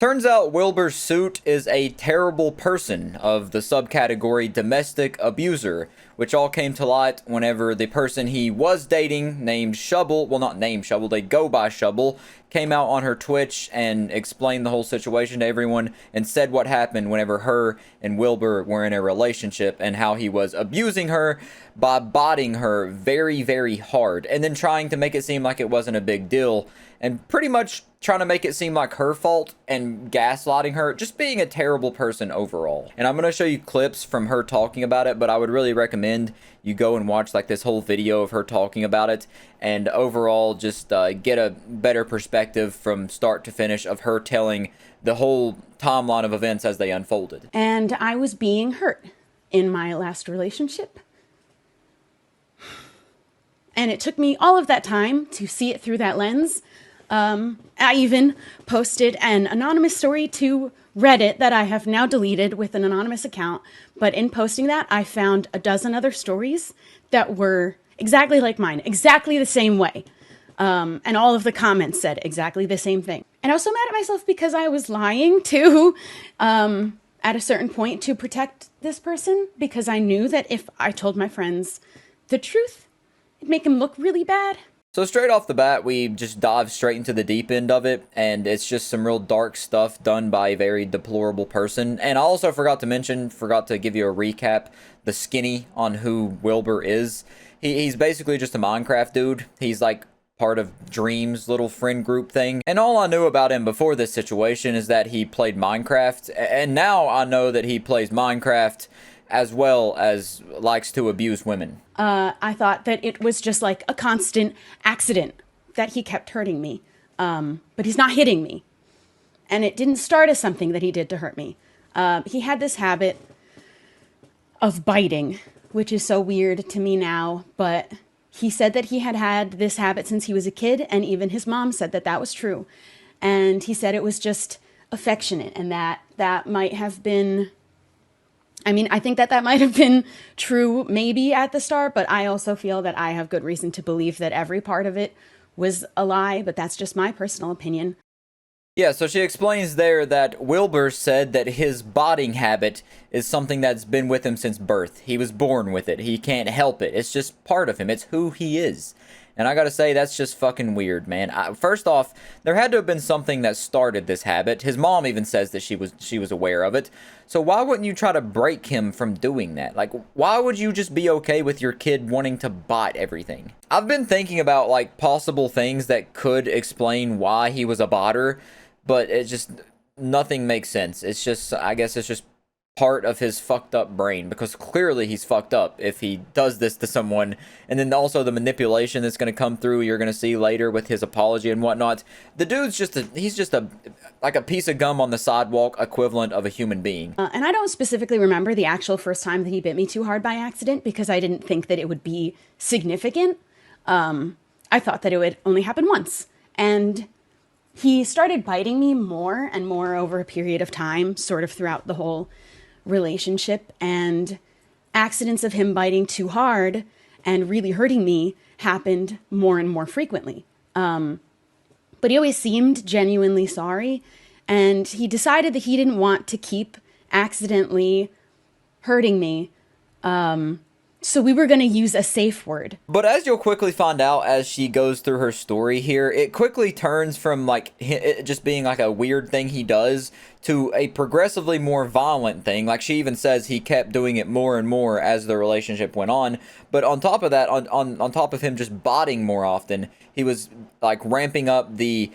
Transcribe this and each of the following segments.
Turns out Wilbur Soot is a terrible person of the subcategory domestic abuser, which all came to light whenever the person he was dating, named Shubble, well, not named Shubble, they go by Shubble, came out on her Twitch and explained the whole situation to everyone and said what happened whenever her and Wilbur were in a relationship and how he was abusing her by botting her very, very hard and then trying to make it seem like it wasn't a big deal and pretty much trying to make it seem like her fault and gaslighting her, just being a terrible person overall. And I'm going to show you clips from her talking about it, but I would really recommend you go and watch like this whole video of her talking about it and overall just get a better perspective from start to finish of her telling the whole timeline of events as they unfolded. And I was being hurt in my last relationship. And it took me all of that time to see it through that lens. I even posted an anonymous story to Reddit that I have now deleted with an anonymous account. But in posting that, I found a dozen other stories that were exactly like mine, exactly the same way. And all of the comments said exactly the same thing. And I was so mad at myself because I was lying too, at a certain point to protect this person, because I knew that if I told my friends the truth, it'd make him look really bad. So straight off the bat, we just dive straight into the deep end of it, and it's just some real dark stuff done by a very deplorable person. And I also forgot to give you a recap, the skinny on who Wilbur is. He's basically just a Minecraft dude. He's like part of Dream's little friend group thing. And all I knew about him before this situation is that he played Minecraft, and now I know that he plays Minecraft as well as likes to abuse women. I thought that it was just like a constant accident that he kept hurting me. But he's not hitting me. And it didn't start as something that he did to hurt me. He had this habit of biting, which is so weird to me now. But he said that he had had this habit since he was a kid. And even his mom said that that was true. And he said it was just affectionate and that might have been... I mean, I think that might have been true maybe at the start, but I also feel that I have good reason to believe that every part of it was a lie, but that's just my personal opinion. Yeah, so she explains there that Wilbur said that his botting habit is something that's been with him since birth. He was born with it. He can't help it. It's just part of him. It's who he is. And I gotta say, that's just fucking weird, man. First off, there had to have been something that started this habit. His mom even says that she was aware of it. So why wouldn't you try to break him from doing that? Like, why would you just be okay with your kid wanting to bite everything? I've been thinking about, like, possible things that could explain why he was a botter, but it just, nothing makes sense. It's just, I guess it's just part of his fucked up brain, because clearly he's fucked up if he does this to someone. And then also the manipulation that's going to come through, you're going to see later with his apology and whatnot. The dude's he's just like a piece of gum on the sidewalk equivalent of a human being. And I don't specifically remember the actual first time that he bit me too hard by accident, because I didn't think that it would be significant. I thought that it would only happen once. And he started biting me more and more over a period of time, sort of throughout the whole relationship, and accidents of him biting too hard and really hurting me happened more and more frequently. But he always seemed genuinely sorry, and he decided that he didn't want to keep accidentally hurting me. So we were going to use a safe word. But as you'll quickly find out as she goes through her story here, it quickly turns from like it just being like a weird thing he does to a progressively more violent thing. Like she even says he kept doing it more and more as the relationship went on. But on top of that, on top of him just botting more often, he was like ramping up the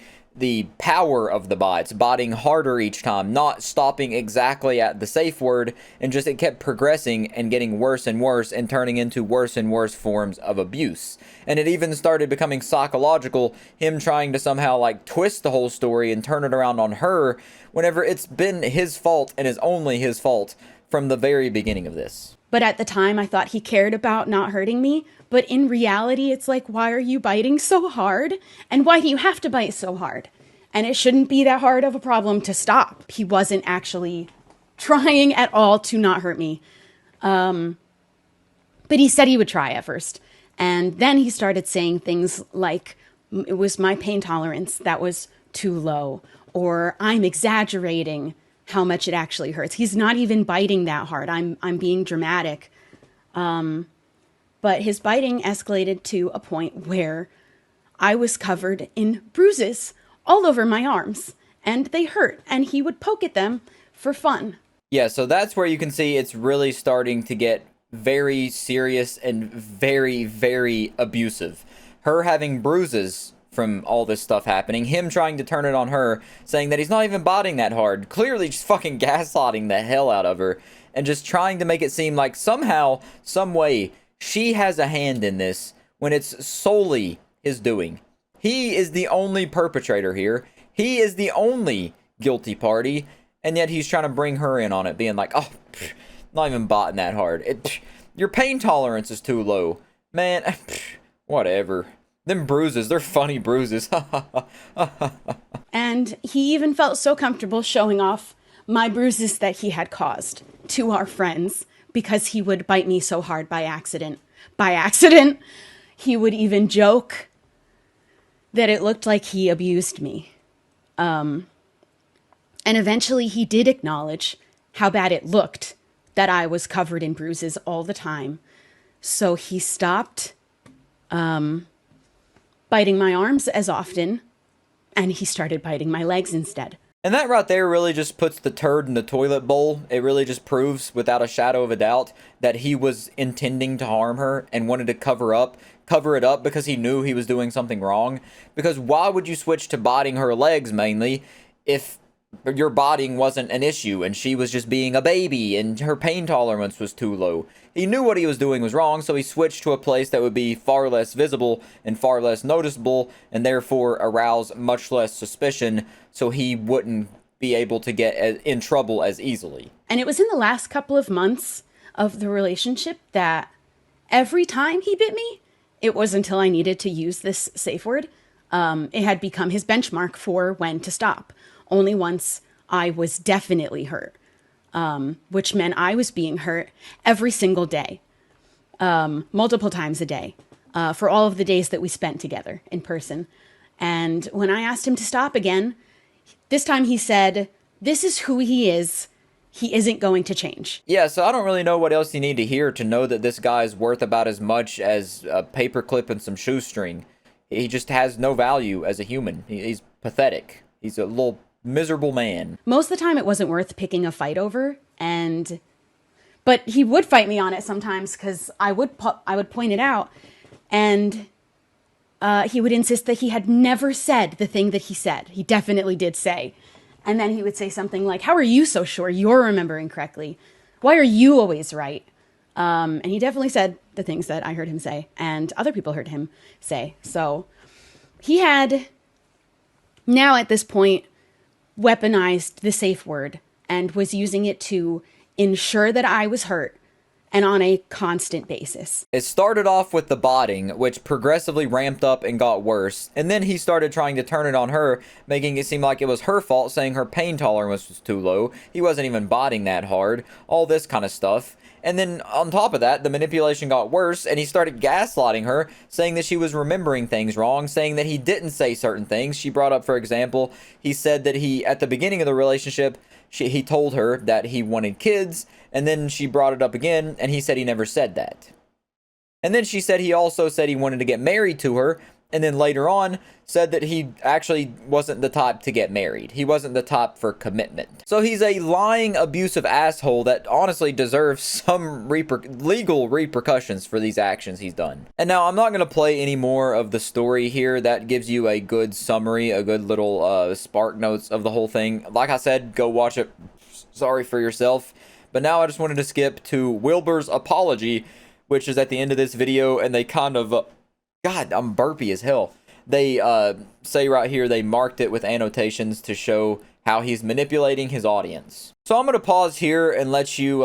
power of the bites, botting harder each time, not stopping exactly at the safe word, and just it kept progressing and getting worse and worse and turning into worse and worse forms of abuse. And it even started becoming psychological, him trying to somehow like twist the whole story and turn it around on her whenever it's been his fault and is only his fault from the very beginning of this. But at the time, I thought he cared about not hurting me. But in reality, it's like, why are you biting so hard? And why do you have to bite so hard? And it shouldn't be that hard of a problem to stop. He wasn't actually trying at all to not hurt me. But he said he would try at first. And then he started saying things like, it was my pain tolerance that was too low. or I'm exaggerating how much it actually hurts. He's not even biting that hard. I'm being dramatic. But his biting escalated to a point where I was covered in bruises all over my arms, and they hurt, and he would poke at them for fun. Yeah, so that's where you can see it's really starting to get very serious and very, very abusive. Her having bruises from all this stuff happening, him trying to turn it on her, saying that he's not even biting that hard, clearly just fucking gaslighting the hell out of her, and just trying to make it seem like somehow, some way, she has a hand in this when it's solely his doing. He is the only perpetrator here. He is the only guilty party, and yet he's trying to bring her in on it, being like, oh, not even biting that hard. Your pain tolerance is too low. Man, whatever. Them bruises, they're funny bruises. And he even felt so comfortable showing off my bruises that he had caused to our friends because he would bite me so hard by accident. By accident, he would even joke that it looked like he abused me. And eventually he did acknowledge how bad it looked that I was covered in bruises all the time. So he stopped biting my arms as often, and he started biting my legs instead. And that right there really just puts the turd in the toilet bowl. It really just proves without a shadow of a doubt that he was intending to harm her and wanted to cover it up because he knew he was doing something wrong. Because why would you switch to biting her legs mainly if your biting wasn't an issue and she was just being a baby and her pain tolerance was too low? He knew what he was doing was wrong, so he switched to a place that would be far less visible and far less noticeable and therefore arouse much less suspicion, so he wouldn't be able to get in trouble as easily. And it was in the last couple of months of the relationship that every time he bit me, it was until I needed to use this safe word. It had become his benchmark for when to stop. Only once I was definitely hurt, which meant I was being hurt every single day, multiple times a day, for all of the days that we spent together in person. And when I asked him to stop again, this time he said, this is who he is. He isn't going to change. Yeah, so I don't really know what else you need to hear to know that this guy's worth about as much as a paperclip and some shoestring. He just has no value as a human. He's pathetic. He's a little miserable man. Most of the time it wasn't worth picking a fight over, but he would fight me on it sometimes because I would point it out, and he would insist that he had never said the thing that he said. He definitely did say. And then he would say something like, how are you so sure you're remembering correctly? Why are you always right? And he definitely said the things that I heard him say and other people heard him say. So he had now at this point weaponized the safe word and was using it to ensure that I was hurt and on a constant basis. It started off with the botting, which progressively ramped up and got worse, and then he started trying to turn it on her, making it seem like it was her fault, saying her pain tolerance was too low, he wasn't even botting that hard, all this kind of stuff. And then on top of that, the manipulation got worse, and he started gaslighting her, saying that she was remembering things wrong, saying that he didn't say certain things. She brought up, for example, he said that at the beginning of the relationship, he told her that he wanted kids, and then she brought it up again, and he said he never said that. And then she said he also said he wanted to get married to her, and then later on said that he actually wasn't the type to get married. He wasn't the type for commitment. So he's a lying, abusive asshole that honestly deserves some legal repercussions for these actions he's done. And now I'm not going to play any more of the story here. That gives you a good summary, a good little spark notes of the whole thing. Like I said, go watch it. Sorry for yourself. But now I just wanted to skip to Wilbur's apology, which is at the end of this video, and they kind of... God, I'm burpy as hell. They say right here they marked it with annotations to show how he's manipulating his audience. So I'm going to pause here and let you,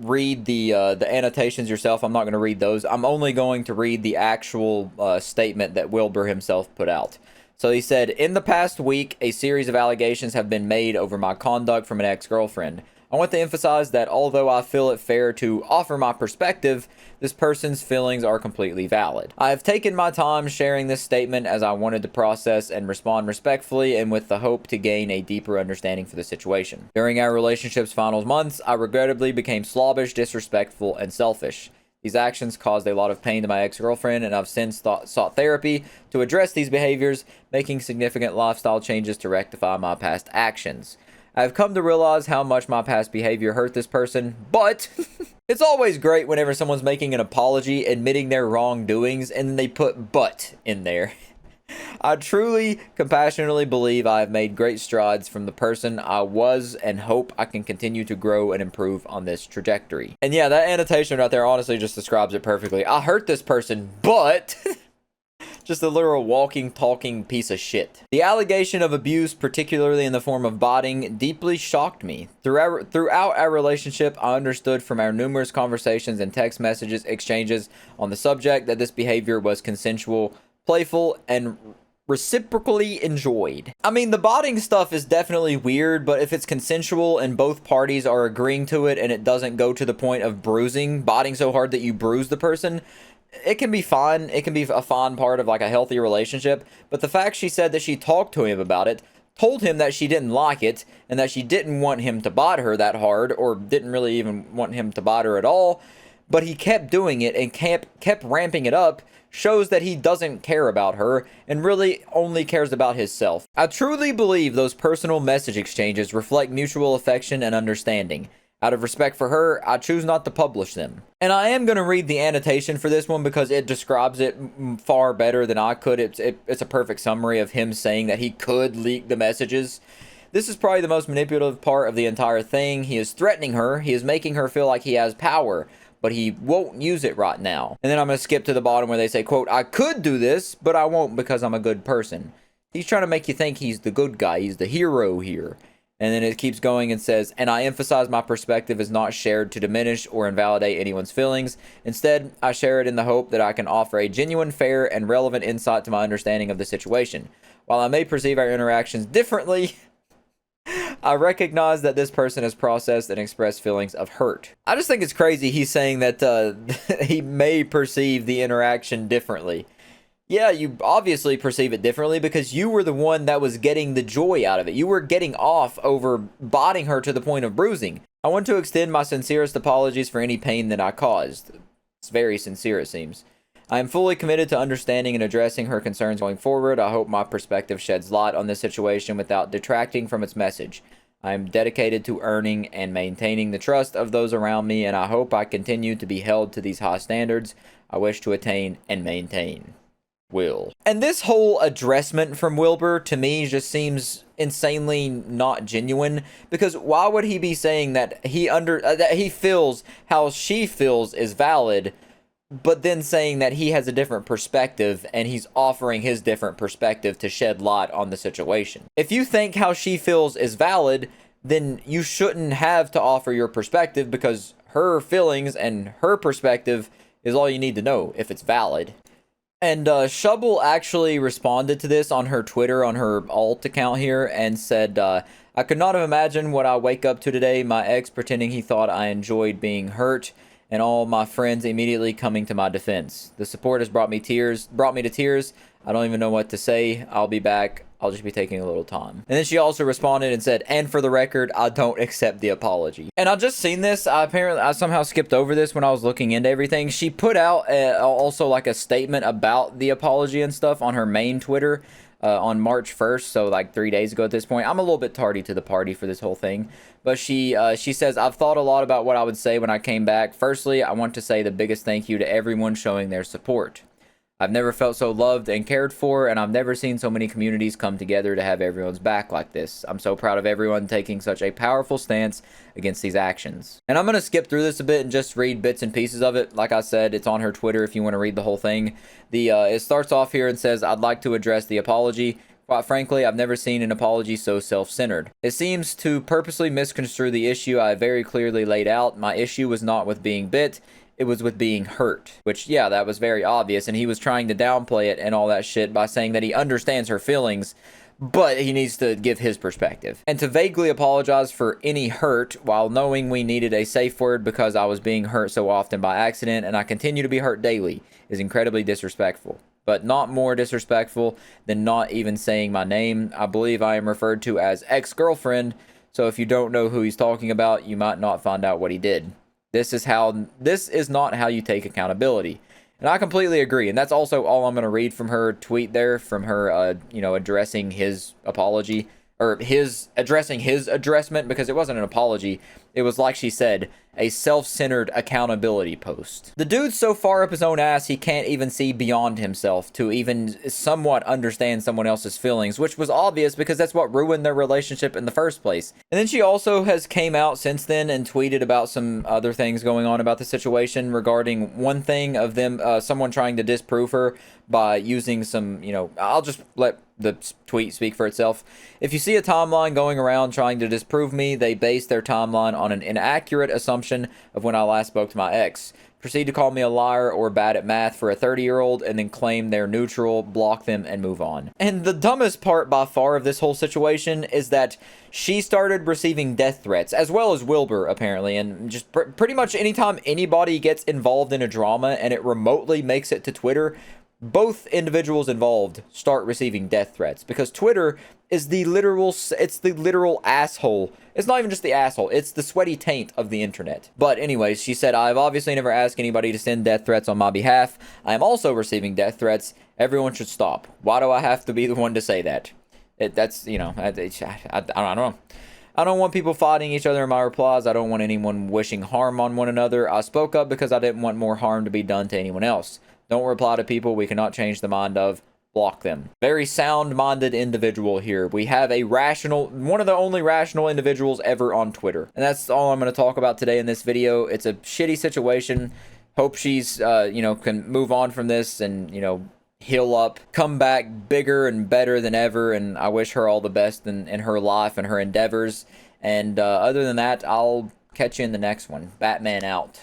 read the annotations yourself. I'm not going to read those. I'm only going to read the actual statement that Wilbur himself put out. So he said, in the past week, a series of allegations have been made over my conduct from an ex-girlfriend. I want to emphasize that although I feel it fair to offer my perspective, this person's feelings are completely valid. I have taken my time sharing this statement as I wanted to process and respond respectfully and with the hope to gain a deeper understanding for the situation. During our relationship's final months, I regrettably became slobbish, disrespectful, and selfish. These actions caused a lot of pain to my ex-girlfriend, and I've since sought therapy to address these behaviors, making significant lifestyle changes to rectify my past actions. I've come to realize how much my past behavior hurt this person, but it's always great whenever someone's making an apology, admitting their wrongdoings, and they put "but" in there. I truly, compassionately believe I have made great strides from the person I was and hope I can continue to grow and improve on this trajectory. And yeah, that annotation right there honestly just describes it perfectly. I hurt this person, but... just a literal walking, talking piece of shit. The allegation of abuse, particularly in the form of botting, deeply shocked me. Throughout our relationship, I understood from our numerous conversations and text messages exchanges on the subject that this behavior was consensual, playful, and reciprocally enjoyed. I mean, the botting stuff is definitely weird, but if it's consensual and both parties are agreeing to it and it doesn't go to the point of bruising, botting so hard that you bruise the person, it can be fine. It can be a fun part of like a healthy relationship. But the fact she said that she talked to him about it, told him that she didn't like it, and that she didn't want him to bot her that hard, or didn't really even want him to bot her at all, but he kept doing it and kept ramping it up, shows that he doesn't care about her and really only cares about himself. I truly believe those personal message exchanges reflect mutual affection and understanding. Out of respect for her, I choose not to publish them. And I am going to read the annotation for this one because it describes it far better than I could. It's a perfect summary of him saying that he could leak the messages. This is probably the most manipulative part of the entire thing. He is threatening her. He is making her feel like he has power, but he won't use it right now. And then I'm going to skip to the bottom where they say, quote, I could do this, but I won't because I'm a good person. He's trying to make you think he's the good guy. He's the hero here. And then it keeps going and says, and I emphasize my perspective is not shared to diminish or invalidate anyone's feelings. Instead, I share it in the hope that I can offer a genuine, fair, and relevant insight to my understanding of the situation. While I may perceive our interactions differently, I recognize that this person has processed and expressed feelings of hurt. I just think it's crazy he's saying that he may perceive the interaction differently. Yeah, you obviously perceive it differently because you were the one that was getting the joy out of it. You were getting off over botting her to the point of bruising. I want to extend my sincerest apologies for any pain that I caused. It's very sincere, it seems. I am fully committed to understanding and addressing her concerns going forward. I hope my perspective sheds light on this situation without detracting from its message. I am dedicated to earning and maintaining the trust of those around me, and I hope I continue to be held to these high standards I wish to attain and maintain. Will. And this whole addressment from Wilbur to me just seems insanely not genuine, because why would he be saying that that he feels how she feels is valid, but then saying that he has a different perspective and he's offering his different perspective to shed light on the situation? If you think how she feels is valid, then you shouldn't have to offer your perspective, because her feelings and her perspective is all you need to know if it's valid. And Shubble actually responded to this on her Twitter, on her alt account here, and said, I could not have imagined what I wake up to today, my ex pretending he thought I enjoyed being hurt, and all my friends immediately coming to my defense. The support has brought me to tears. I don't even know what to say. I'll be back. I'll just be taking a little time. And then she also responded and said, and for the record, I don't accept the apology. And I just seen this. I somehow skipped over this when I was looking into everything. She put out also like a statement about the apology and stuff on her main Twitter on March 1st. So like 3 days ago at this point. I'm a little bit tardy to the party for this whole thing. But she says, I've thought a lot about what I would say when I came back. Firstly, I want to say the biggest thank you to everyone showing their support. I've never felt so loved and cared for, and I've never seen so many communities come together to have everyone's back like this. I'm so proud of everyone taking such a powerful stance against these actions. And I'm going to skip through this a bit and just read bits and pieces of it. Like I said, it's on her Twitter if you want to read the whole thing. It starts off here and says, I'd like to address the apology. Quite frankly, I've never seen an apology so self-centered. It seems to purposely misconstrue the issue I very clearly laid out. My issue was not with being bit. It was with being hurt, which, yeah, that was very obvious, and he was trying to downplay it and all that shit by saying that he understands her feelings, but he needs to give his perspective. And to vaguely apologize for any hurt while knowing we needed a safe word because I was being hurt so often by accident and I continue to be hurt daily is incredibly disrespectful. But not more disrespectful than not even saying my name. I believe I am referred to as ex-girlfriend, so if you don't know who he's talking about, you might not find out what he did. This is not how you take accountability. And I completely agree. And that's also all I'm going to read from her tweet there, from her, addressing his apology, or addressing his addressment, because it wasn't an apology. It was, like she said, a self-centered accountability post. The dude's so far up his own ass, he can't even see beyond himself to even somewhat understand someone else's feelings, which was obvious because that's what ruined their relationship in the first place. And then she also has came out since then and tweeted about some other things going on about the situation regarding one thing of them, someone trying to disprove her by using some, I'll just let the tweet speak for itself. If you see a timeline going around trying to disprove me, they base their timeline on an inaccurate assumption of when I last spoke to my ex. Proceed to call me a liar or bad at math for a 30-year-old and then claim they're neutral, block them, and move on. And the dumbest part by far of this whole situation is that she started receiving death threats, as well as Wilbur, apparently, and just pretty much anytime anybody gets involved in a drama and it remotely makes it to Twitter, both individuals involved start receiving death threats, because Twitter is the literal asshole. It's not even just the asshole, it's the sweaty taint of the internet. But anyways, she said, I've obviously never asked anybody to send death threats on my behalf. I am also receiving death threats. Everyone should stop. Why do I have to be the one to say that? I don't know. I don't want people fighting each other in my replies. I don't want anyone wishing harm on one another. I spoke up because I didn't want more harm to be done to anyone else. Don't reply to people we cannot change the mind of. Block them. Very sound-minded individual here. We have one of the only rational individuals ever on Twitter. And that's all I'm going to talk about today in this video. It's a shitty situation. Hope she's, can move on from this and, heal up, come back bigger and better than ever. And I wish her all the best in her life and her endeavors. And other than that, I'll catch you in the next one. Batman out.